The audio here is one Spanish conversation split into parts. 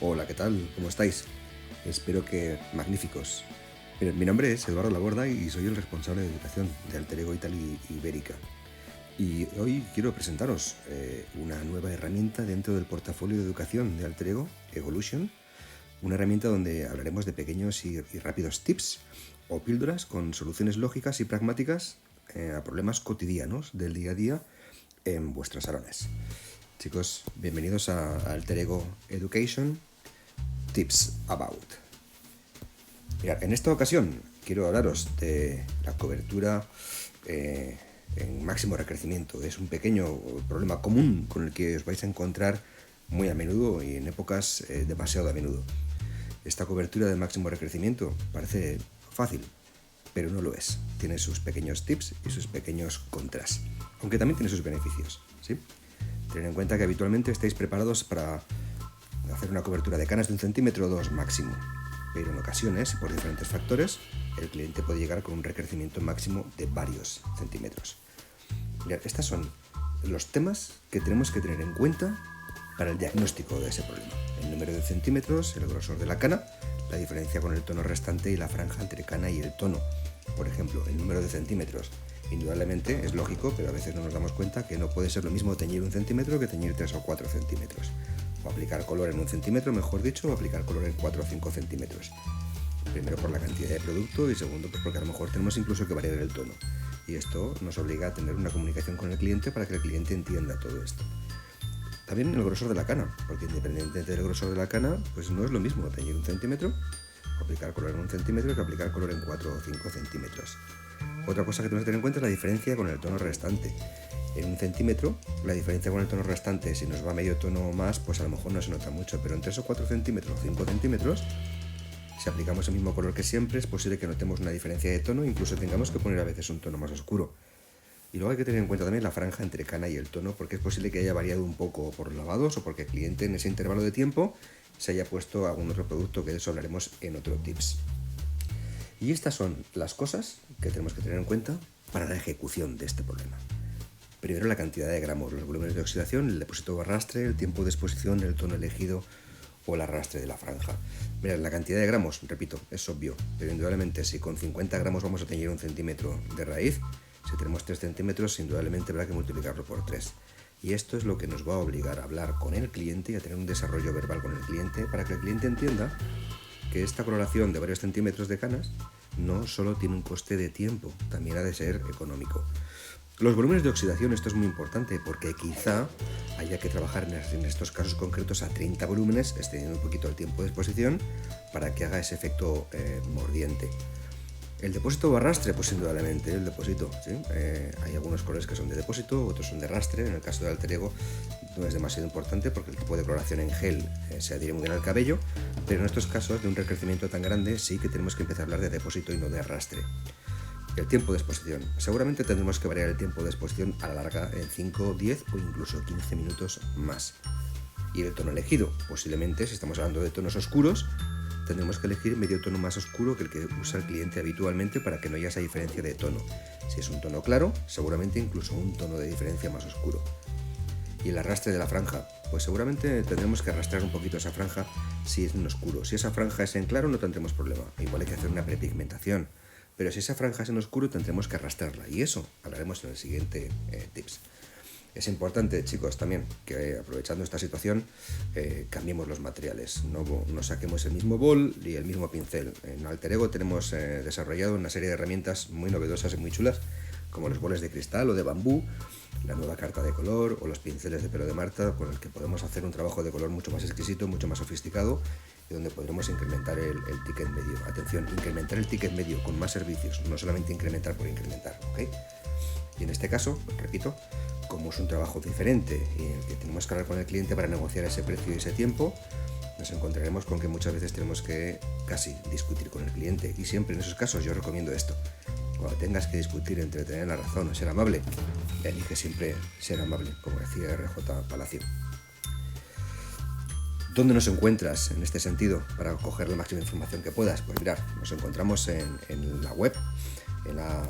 Hola, ¿qué tal? ¿Cómo estáis? Espero que magníficos. Mi nombre es Eduardo Laborda y soy el responsable de educación de Alter Ego Italy Ibérica. Y hoy quiero presentaros una nueva herramienta dentro del portafolio de educación de Alter Ego, Evolution, una herramienta donde hablaremos de pequeños y rápidos tips o píldoras con soluciones lógicas y pragmáticas a problemas cotidianos del día a día en vuestros salones. Chicos, bienvenidos a Alter Ego Education Tips About. Mirad, en esta ocasión quiero hablaros de la cobertura en máximo recrecimiento. Es un pequeño problema común con el que os vais a encontrar muy a menudo y en épocas demasiado a menudo. Esta cobertura de máximo recrecimiento parece fácil, pero no lo es. Tiene sus pequeños tips y sus pequeños contras, aunque también tiene sus beneficios, ¿sí? Tened en cuenta que habitualmente estáis preparados para hacer una cobertura de canas de 1 centímetro o 2 máximo, pero en ocasiones, por diferentes factores, el cliente puede llegar con un recrecimiento máximo de varios centímetros. Mirad, estos son los temas que tenemos que tener en cuenta para el diagnóstico de ese problema: el número de centímetros, el grosor de la cana, la diferencia con el tono restante y la franja entre cana y el tono. Por ejemplo, el número de centímetros. Indudablemente es lógico, pero a veces no nos damos cuenta que no puede ser lo mismo teñir 1 centímetro que teñir 3 o 4 centímetros. O aplicar color en 1 centímetro, mejor dicho, o aplicar color en 4 o 5 centímetros. Primero por la cantidad de producto y segundo pues porque a lo mejor tenemos incluso que variar el tono. Y esto nos obliga a tener una comunicación con el cliente para que el cliente entienda todo esto. También el grosor de la cana, porque independientemente del grosor de la cana, pues no es lo mismo teñir 1 centímetro, aplicar color en 1 centímetro que aplicar color en 4 o 5 centímetros. Otra cosa que tenemos que tener en cuenta es la diferencia con el tono restante. En 1 centímetro, la diferencia con el tono restante, si nos va medio tono más, pues a lo mejor no se nota mucho, pero en 3 o 4 centímetros o 5 centímetros, si aplicamos el mismo color que siempre, es posible que notemos una diferencia de tono, incluso tengamos que poner a veces un tono más oscuro. Y luego hay que tener en cuenta también la franja entre cana y el tono, porque es posible que haya variado un poco por lavados o porque el cliente en ese intervalo de tiempo se haya puesto algún otro producto, que de eso hablaremos en otro tips. Y estas son las cosas que tenemos que tener en cuenta para la ejecución de este problema. Primero, la cantidad de gramos, los volúmenes de oxidación, el depósito o arrastre, el tiempo de exposición, el tono elegido o el arrastre de la franja. Mirad, la cantidad de gramos, repito, es obvio, pero indudablemente si con 50 gramos vamos a teñir 1 centímetro de raíz, si tenemos 3 centímetros, indudablemente habrá que multiplicarlo por 3. Y esto es lo que nos va a obligar a hablar con el cliente y a tener un desarrollo verbal con el cliente para que el cliente entienda que esta coloración de varios centímetros de canas no solo tiene un coste de tiempo, también ha de ser económico. Los volúmenes de oxidación, esto es muy importante porque quizá haya que trabajar en estos casos concretos a 30 volúmenes, extendiendo un poquito el tiempo de exposición para que haga ese efecto mordiente. El depósito o arrastre, pues indudablemente el depósito, ¿sí? Hay algunos colores que son de depósito, otros son de arrastre. En el caso de Alter Ego no es demasiado importante porque el tipo de coloración en gel se adhiere muy bien al cabello, pero en estos casos de un recrecimiento tan grande sí que tenemos que empezar a hablar de depósito y no de arrastre. El tiempo de exposición. Seguramente tendremos que variar el tiempo de exposición a la larga en 5, 10 o incluso 15 minutos más. Y el tono elegido, posiblemente si estamos hablando de tonos oscuros, tendremos que elegir medio tono más oscuro que el que usa el cliente habitualmente para que no haya esa diferencia de tono. Si es un tono claro, seguramente incluso un tono de diferencia más oscuro. Y el arrastre de la franja, pues seguramente tendremos que arrastrar un poquito esa franja si es en oscuro. Si esa franja es en claro no tendremos problema, igual hay que hacer una prepigmentación. Pero si esa franja es en oscuro tendremos que arrastrarla y eso hablaremos en el siguiente tips. Es importante, chicos, también que aprovechando esta situación cambiemos los materiales, no saquemos el mismo bol y el mismo pincel. En Alter Ego tenemos desarrollado una serie de herramientas muy novedosas y muy chulas, como los boles de cristal o de bambú, la nueva carta de color o los pinceles de pelo de Marta, con el que podemos hacer un trabajo de color mucho más exquisito, mucho más sofisticado y donde podremos incrementar el ticket medio. Atención, incrementar el ticket medio con más servicios, no solamente incrementar por incrementar, ¿ok? Y en este caso, repito, como es un trabajo diferente y en el que tenemos que hablar con el cliente para negociar ese precio y ese tiempo, nos encontraremos con que muchas veces tenemos que casi discutir con el cliente. Y siempre en esos casos yo recomiendo esto: cuando tengas que discutir entre tener la razón o ser amable, elige siempre ser amable, como decía R.J. Palacio. ¿Dónde nos encuentras en este sentido para coger la máxima información que puedas? Pues mirad, nos encontramos en la web en la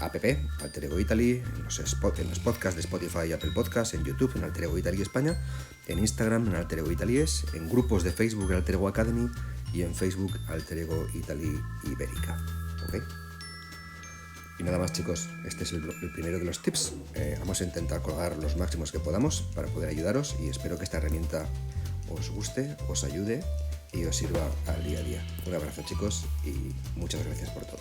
app Alter Ego Italy, en los podcasts de Spotify y Apple Podcasts, en YouTube en Alter Ego Italy España, en Instagram en Alter Ego Italies, en grupos de Facebook en Alter Ego Academy y en Facebook Alter Ego Italy Ibérica. ¿Ok? Y nada más, chicos, este es el primero de los tips. Vamos a intentar colgar los máximos que podamos para poder ayudaros y espero que esta herramienta os guste, os ayude y os sirva al día a día. Un abrazo, chicos, y muchas gracias por todo.